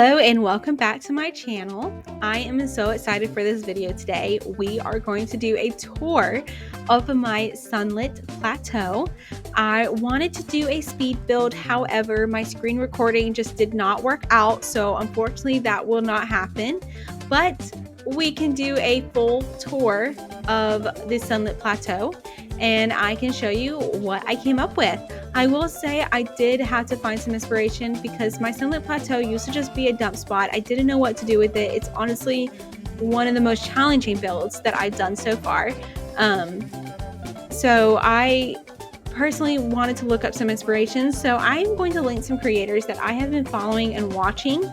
Hello and welcome back to my channel. I am so excited for this video today. We are going to do a tour of my Sunlit Plateau. I wanted to do a speed build, however, my screen recording just did not work out, so unfortunately that will not happen. But we can do a full tour of the Sunlit Plateau and I can show you what I came up with. I will say I did have to find some inspiration because my Sunlit Plateau used to just be a dump spot. I didn't know what to do with it. It's honestly one of the most challenging builds that I've done so far. So I personally wanted to look up some inspiration. So I'm going to link some creators that I have been following and watching.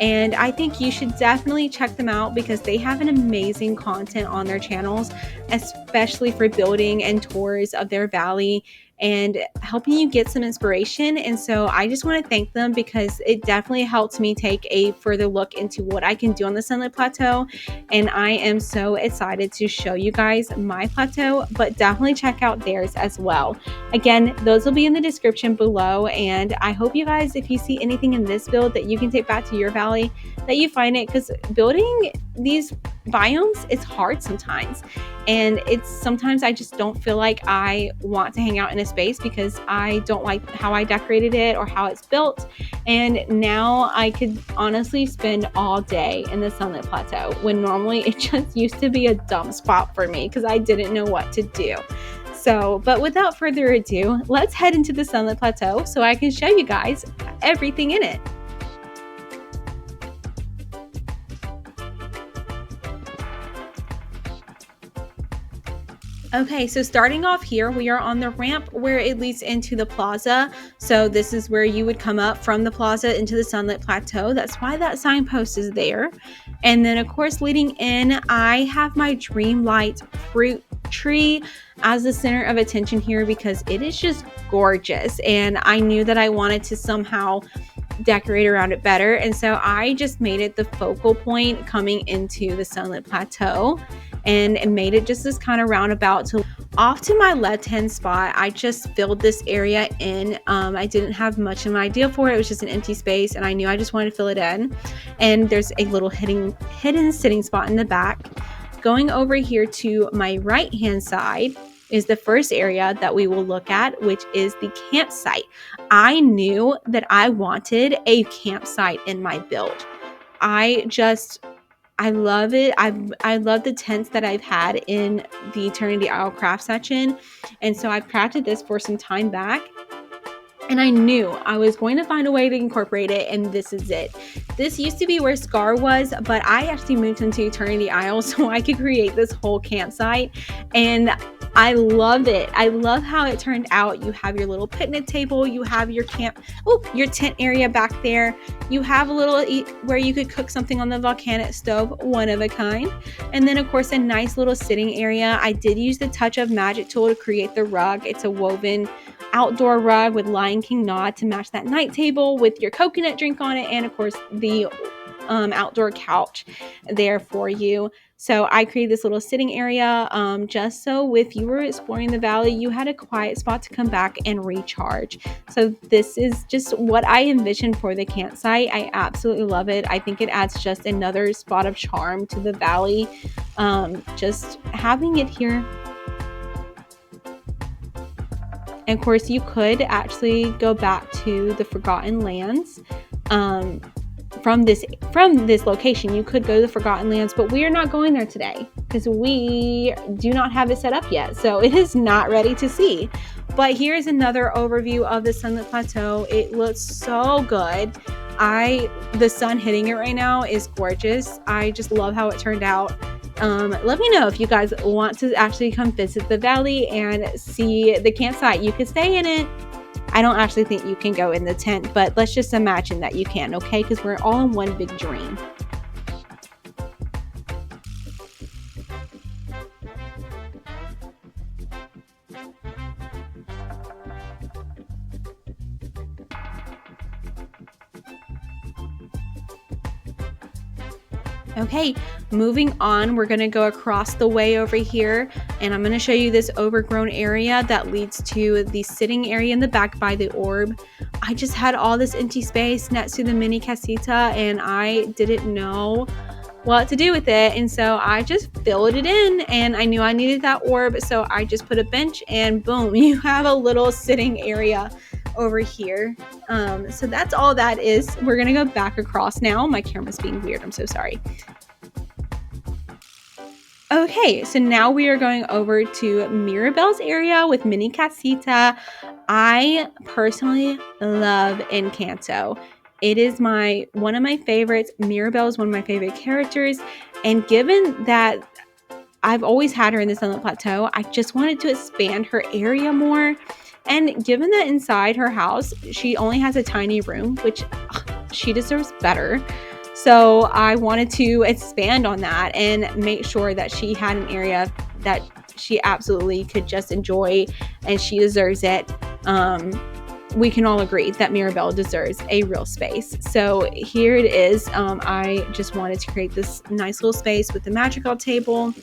And I think you should definitely check them out because they have an amazing content on their channels, especially for building and tours of their valley and helping you get some inspiration. And so I just want to thank them because it definitely helped me take a further look into what I can do on the Sunlit Plateau. And I am so excited to show you guys my plateau, but definitely check out theirs as well. Again, those will be in the description below. And I hope you guys, if you see anything in this build that you can take back to your valley, that you find it, because building these biomes is hard sometimes. And it's sometimes I just don't feel like I want to hang out in a space because I don't like how I decorated it or how it's built. And now I could honestly spend all day in the Sunlit Plateau when normally it just used to be a dumb spot for me because I didn't know what to do. So, but without further ado, let's head into the Sunlit Plateau so I can show you guys everything in it. Okay, so starting off here, we are on the ramp where it leads into the plaza. So this is where you would come up from the plaza into the Sunlit Plateau. That's why that signpost is there. And then of course, leading in, I have my Dreamlight fruit tree as the center of attention here because it is just gorgeous. And I knew that I wanted to somehow decorate around it better. And so I just made it the focal point coming into the Sunlit Plateau. And it made it just this kind of roundabout. So off to my left hand spot, I just filled this area in. I didn't have much of an idea for it. It was just an empty space and I knew I just wanted to fill it in. And there's a little hidden sitting spot in the back. Going over here to my right hand side is the first area that we will look at, which is the campsite. I knew that I wanted a campsite in my build. I love it. I love the tents that I've had in the Eternity Isle craft section. And so I've crafted this for some time back. And I knew I was going to find a way to incorporate it, and this is it. This used to be where Scar was, but I actually moved into Eternity Isle so I could create this whole campsite. And I love it. I love how it turned out. You have your little picnic table. You have your your tent area back there. You have a little where you could cook something on the volcanic stove, one of a kind. And then of course a nice little sitting area. I did use the Touch of Magic tool to create the rug. It's a woven outdoor rug with Lion King nod to match that night table with your coconut drink on it, and of course the outdoor couch there for you. So I created this little sitting area just so if you were exploring the valley, you had a quiet spot to come back and recharge. So this is just what I envisioned for the campsite. I absolutely love it. I think it adds just another spot of charm to the valley. Just having it here. And of course, you could actually go back to the Forgotten Lands. From this location, you could go to the Forgotten Lands, but we are not going there today because we do not have it set up yet. So it is not ready to see. But here's another overview of the Sunlit Plateau. It looks so good. The sun hitting it right now is gorgeous. I just love how it turned out. Let me know if you guys want to actually come visit the valley and see the campsite. You could stay in it. I don't actually think you can go in the tent, but let's just imagine that you can, okay? Because we're all in one big dream. Okay, moving on, we're gonna go across the way over here. And I'm going to show you this overgrown area that leads to the sitting area in the back by the orb. I just had all this empty space next to the mini casita, and I didn't know what to do with it, and so I just filled it in, and I knew I needed that orb, so I just put a bench, and boom, you have a little sitting area over here. So that's all that is. We're gonna go back across now. My camera's being weird, I'm so sorry. Okay, so now we are going over to Mirabel's area with mini casita. I personally love Encanto. It is one of my favorites. Mirabel is one of my favorite characters, and given that I've always had her in the Sunlit Plateau, I just wanted to expand her area more. And given that inside her house, she only has a tiny room, which she deserves better. So I wanted to expand on that and make sure that she had an area that she absolutely could just enjoy, and she deserves it. We can all agree that Mirabel deserves a real space. So here it is. I just wanted to create this nice little space with the magical table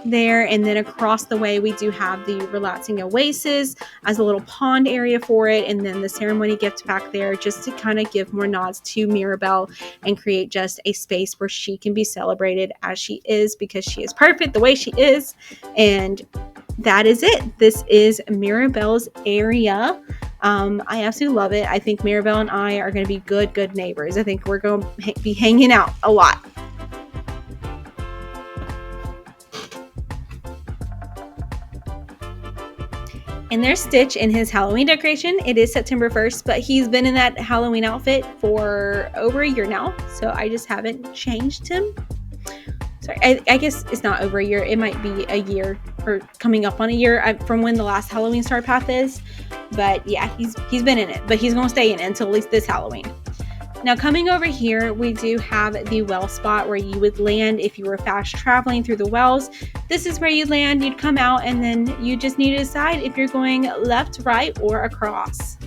there, and then across the way we do have the relaxing oasis as a little pond area for it, and then the ceremony gift back there, just to kind of give more nods to Mirabel and create just a space where she can be celebrated as she is, because she is perfect the way she is. And that is it. This is Mirabel's area. I absolutely love it. I think Mirabel and I are going to be good neighbors. I think we're going to be hanging out a lot. And there's Stitch in his Halloween decoration. It is September 1st, but he's been in that Halloween outfit for over a year now, so I just haven't changed him. Sorry, I guess it's not over a year. It might be a year or coming up on a year from when the last Halloween Star Path is. But yeah, he's been in it, but he's going to stay in it until at least this Halloween. Now coming over here, we do have the well spot where you would land if you were fast traveling through the wells. This is where you land, you'd come out, and then you just need to decide if you're going left, right, or across.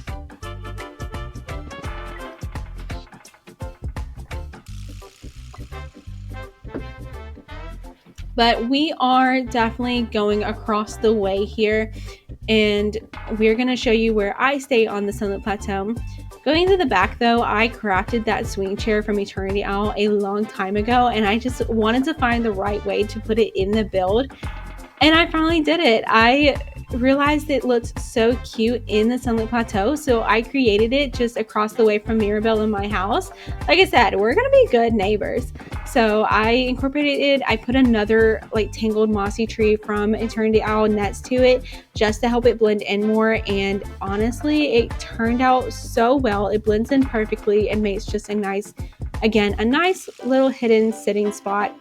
But we are definitely going across the way here, and we're going to show you where I stay on the Sunlit Plateau. Going to the back though, I crafted that swing chair from Eternity Owl a long time ago, and I just wanted to find the right way to put it in the build, and I finally did it. I realized it looked so cute in the Sunlit Plateau, so I created it just across the way from Mirabel in my house. Like I said, we're gonna be good neighbors. So I incorporated it. I put another like tangled mossy tree from Eternity Owl next to it just to help it blend in more, and honestly it turned out so well. It blends in perfectly and makes just a nice little hidden sitting spot.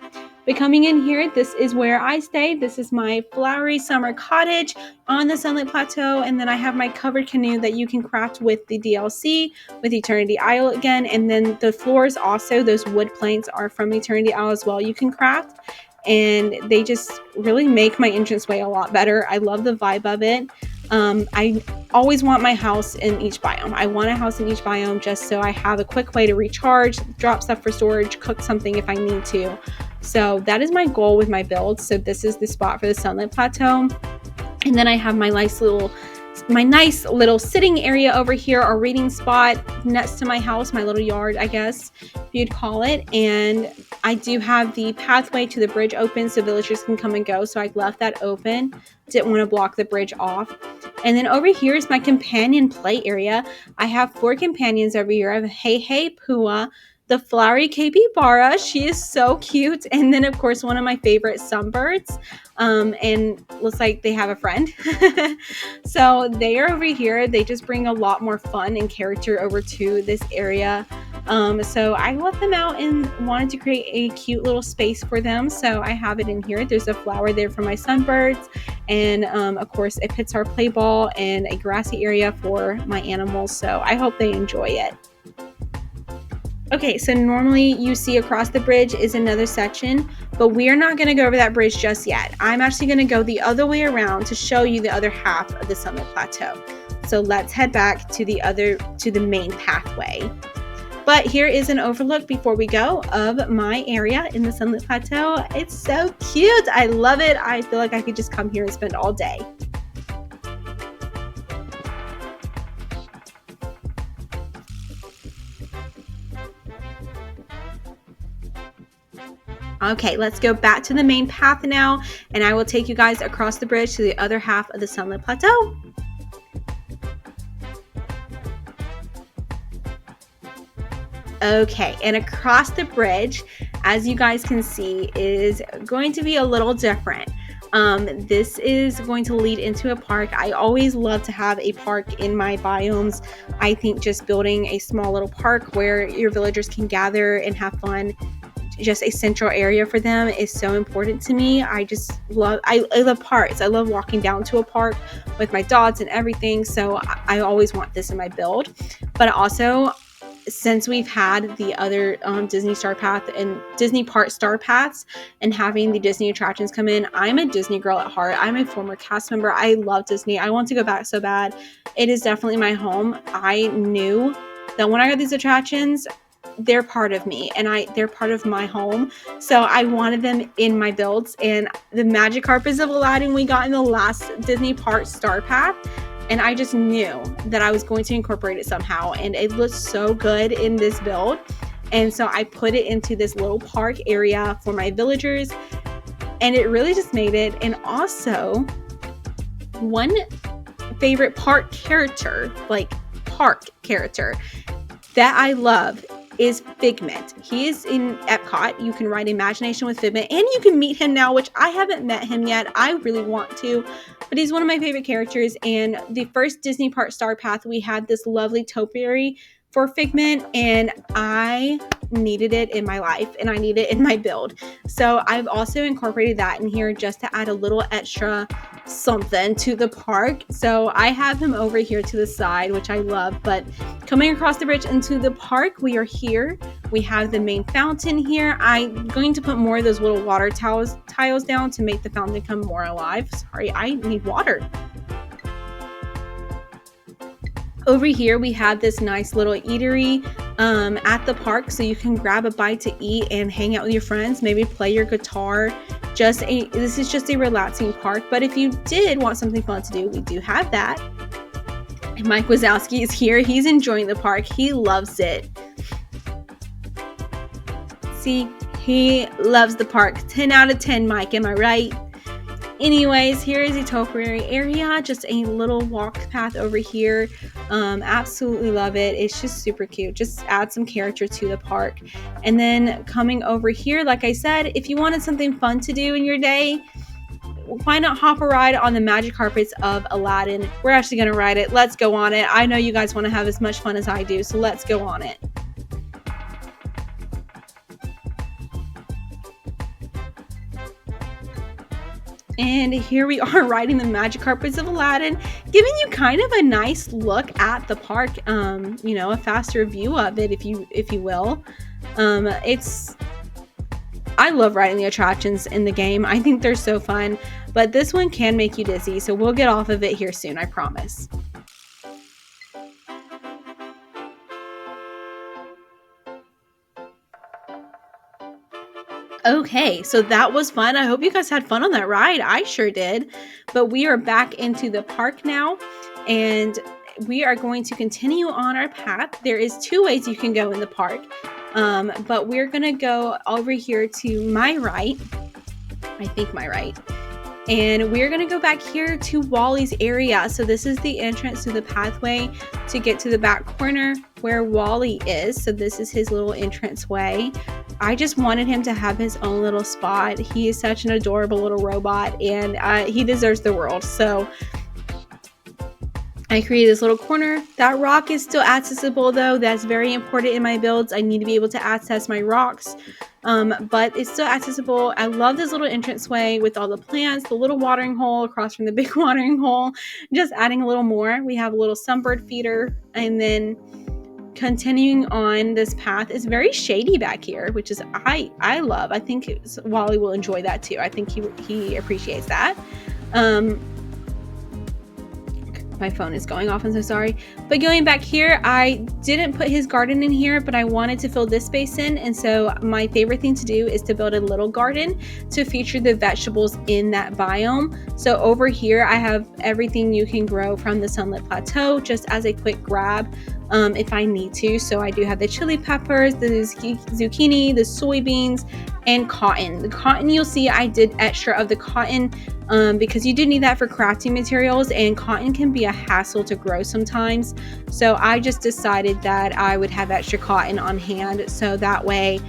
But coming in here, this is where I stay. This is my flowery summer cottage on the Sunlit Plateau. And then I have my covered canoe that you can craft with the DLC, with Eternity Isle again. And then the floors also, those wood planks are from Eternity Isle as well, you can craft. And they just really make my entranceway a lot better. I love the vibe of it. I always want my house in each biome. I want a house in each biome just so I have a quick way to recharge, drop stuff for storage, cook something if I need to. So that is my goal with my build. So this is the spot for the Sunlit Plateau. And then I have my nice little sitting area over here, or reading spot next to my house, my little yard, I guess if you'd call it. And I do have the pathway to the bridge open so villagers can come and go. So I left that open. Didn't want to block the bridge off. And then over here is my companion play area. I have 4 companions over here. I have Hey Hey Pua, the flowery capybara. She is so cute. And then of course one of my favorite sunbirds. And looks like they have a friend. So they are over here. They just bring a lot more fun and character over to this area. So I left them out and wanted to create a cute little space for them. So I have it in here. There's a flower there for my sunbirds. And of course a Pixar play ball and a grassy area for my animals. So I hope they enjoy it. Okay, so normally you see across the bridge is another section, but we are not going to go over that bridge just yet. I'm actually going to go the other way around to show you the other half of the Sunlit Plateau. So let's head back to the main pathway. But here is an overlook before we go of my area in the Sunlit Plateau. It's so cute. I love it. I feel like I could just come here and spend all day. Okay, let's go back to the main path now, and I will take you guys across the bridge to the other half of the Sunlit Plateau. Okay, and across the bridge, as you guys can see, is going to be a little different. This is going to lead into a park. I always love to have a park in my biomes. I think just building a small little park where your villagers can gather and have fun, just a central area for them, is so important to me. I love parks. I love walking down to a park with my dogs and everything. So I always want this in my build. But also, since we've had the other Disney Star Path and Disney Park Star Paths and having the Disney attractions come in, I'm a Disney girl at heart. I'm a former cast member. I love Disney. I want to go back so bad. It is definitely my home. I knew that when I got these attractions, they're part of me and they're part of my home. So I wanted them in my builds, and the Magic Carpets of Aladdin we got in the last Disney Park Star Path. And I just knew that I was going to incorporate it somehow. And it looks so good in this build. And so I put it into this little park area for my villagers. And it really just made it. And also, one favorite park character that I love is Figment. He is in Epcot. You can ride Imagination with Figment, and you can meet him now, which I haven't met him yet. I really want to, but he's one of my favorite characters. And the first Disney Park Star Path, we had this lovely topiary for Figment, and I needed it in my life, and I need it in my build. So I've also incorporated that in here just to add a little extra something to the park. So I have him over here to the side, which I love. But coming across the bridge into the park, we are here. We have the main fountain here. I'm going to put more of those little water tiles down to make the fountain come more alive. Sorry, I need water. Over here, we have this nice little eatery at the park, so you can grab a bite to eat and hang out with your friends, maybe play your guitar. This is just a relaxing park, but if you did want something fun to do, we do have that. And Mike Wazowski is here. He's enjoying the park. He loves it. See, he loves the park. 10 out of 10, Mike, am I right? Anyways, here is a topiary area, just a little walk path over here. Absolutely love it. It's just super cute. Just add some character to the park. And then coming over here, like I said, if you wanted something fun to do in your day, why not hop a ride on the Magic Carpets of Aladdin? We're actually going to ride it. Let's go on it. I know you guys want to have as much fun as I do, so let's go on it. And here we are riding the Magic Carpets of Aladdin, giving you kind of a nice look at the park, a faster view of it, if you will. I love riding the attractions in the game. I think they're so fun, but this one can make you dizzy, so we'll get off of it here soon, I promise. Okay, so that was fun. I hope you guys had fun on that ride. I sure did. But we are back into the park now, and we are going to continue on our path. There is 2 ways you can go in the park, but we're going to go over here to my right. I think my right. And we're going to go back here to Wally's area. So this is the entrance to the pathway to get to the back corner where Wally is. So this is his little entrance way. I just wanted him to have his own little spot. He is such an adorable little robot, and he deserves the world. So I created this little corner. That rock is still accessible though. That's very important in my builds. I need to be able to access my rocks. But it's still accessible. I love this little entranceway with all the plants, the little watering hole across from the big watering hole. Just adding a little more. We have a little sunbird feeder, and then continuing on this path is very shady back here, which is I love. I think Wally will enjoy that too. I think he appreciates that. My phone is going off, I'm so sorry. But going back here, I didn't put his garden in here, but I wanted to fill this space in. And so my favorite thing to do is to build a little garden to feature the vegetables in that biome. So over here, I have everything you can grow from the Sunlit Plateau, just as a quick grab. If I need to. So I do have the chili peppers, the zucchini, the soybeans, and cotton. The cotton, you'll see I did extra of the cotton because you do need that for crafting materials, and cotton can be a hassle to grow sometimes. So I just decided that I would have extra cotton on hand, so that way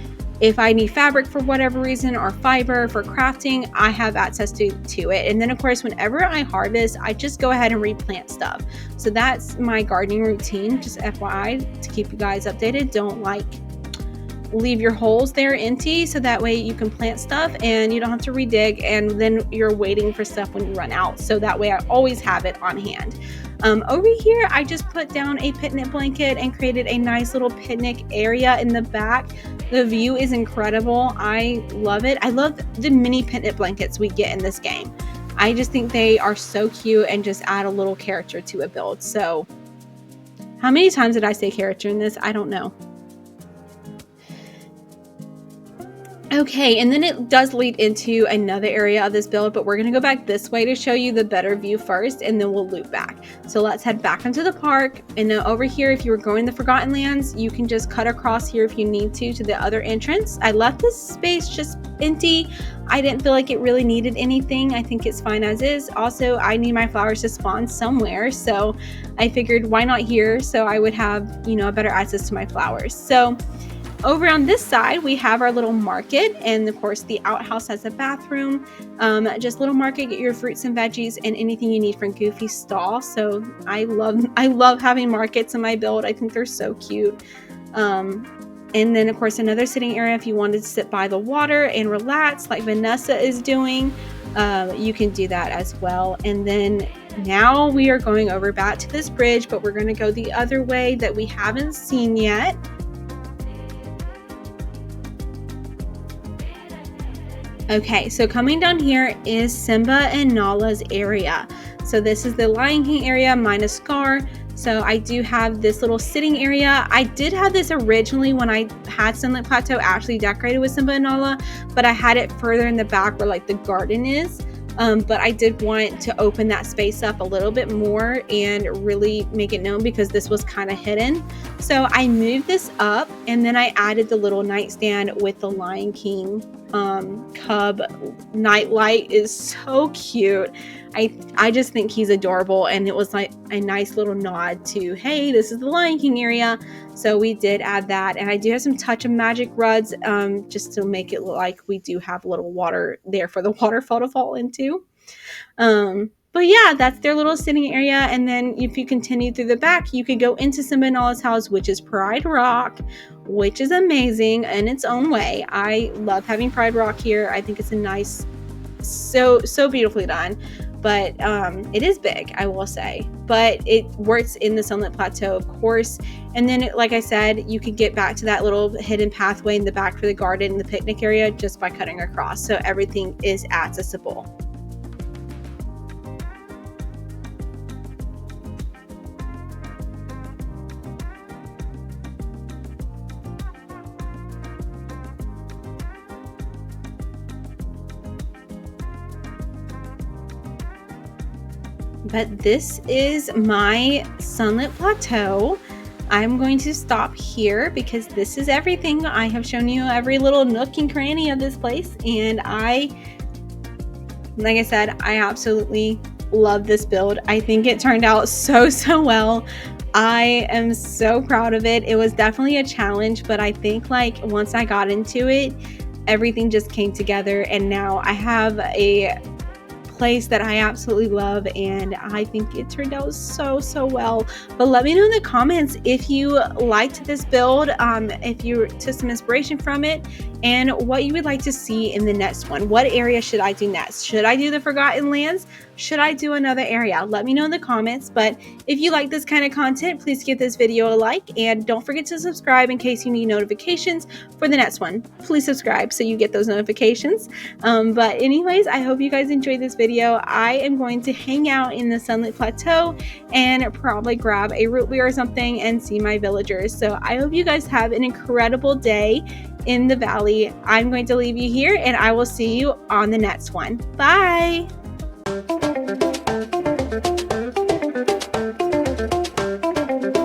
if I need fabric for whatever reason or fiber for crafting, I have access to it. And then of course, whenever I harvest, I just go ahead and replant stuff. So that's my gardening routine, just FYI, to keep you guys updated. Don't leave your holes there empty, so that way you can plant stuff and you don't have to redig, and then you're waiting for stuff when you run out. So that way I always have it on hand. Over here, I just put down a picnic blanket and created a nice little picnic area in the back. The view is incredible. I love it. I love the mini picnic blankets we get in this game. I just think they are so cute and just add a little character to a build. So how many times did I say character in this? I don't know. Okay, and then it does lead into another area of this build, but we're going to go back this way to show you the better view first, and then we'll loop back. So let's head back into the park, and then over here, if you were going to the Forgotten Lands, you can just cut across here if you need to the other entrance. I left this space just empty. I didn't feel like it really needed anything. I think it's fine as is. Also, I need my flowers to spawn somewhere, so I figured why not here, so I would have, you know, better access to my flowers. So over on this side, we have our little market, and of course the outhouse has a bathroom. Just little market, get your fruits and veggies and anything you need from Goofy's stall. So I love having markets in my build. I think they're so cute. And then of course another sitting area if you wanted to sit by the water and relax like Vanessa is doing. You can do that as well. And then now we are going over back to this bridge, but we're going to go the other way that we haven't seen yet. Okay, so coming down here is Simba and Nala's area. So this is the Lion King area minus Scar. So I do have this little sitting area. I did have this originally when I had Sunlit Plateau actually decorated with Simba and Nala, but I had it further in the back where like the garden is. But I did want to open that space up a little bit more and really make it known because this was kind of hidden. So I moved this up, and then I added the little nightstand with the Lion King cub. Nightlight is so cute. I just think he's adorable, and it was like a nice little nod to, hey, this is the Lion King area. So we did add that, and I do have some Touch of Magic ruds just to make it look like we do have a little water there for the waterfall to fall into. But yeah, that's their little sitting area. And then if you continue through the back, you could go into Simba and Nala's house, which is Pride Rock, which is amazing in its own way. I love having Pride Rock here. I think it's a nice, so beautifully done. But it is big, I will say. But it works in the Sunlit Plateau, of course. And then, like I said, you could get back to that little hidden pathway in the back for the garden and the picnic area just by cutting across. So everything is accessible. But this is my Sunlit Plateau. I'm going to stop here because this is everything. I have shown you every little nook and cranny of this place, and like I said, I absolutely love this build. I think it turned out so well. I am so proud of it. It was definitely a challenge, but I think like once I got into it, everything just came together, and now I have a place that I absolutely love, and I think it turned out so well. But let me know in the comments if you liked this build, if you took some inspiration from it, and what you would like to see in the next one. What area should I do next? Should I do the Forgotten Lands? Should I do another area? Let me know in the comments. But if you like this kind of content, please give this video a like, and don't forget to subscribe in case you need notifications for the next one. Please subscribe so you get those notifications. But anyways, I hope you guys enjoyed this video. I am going to hang out in the Sunlit Plateau and probably grab a root beer or something and see my villagers. So I hope you guys have an incredible day in the valley. I'm going to leave you here, and I will see you on the next one. Bye!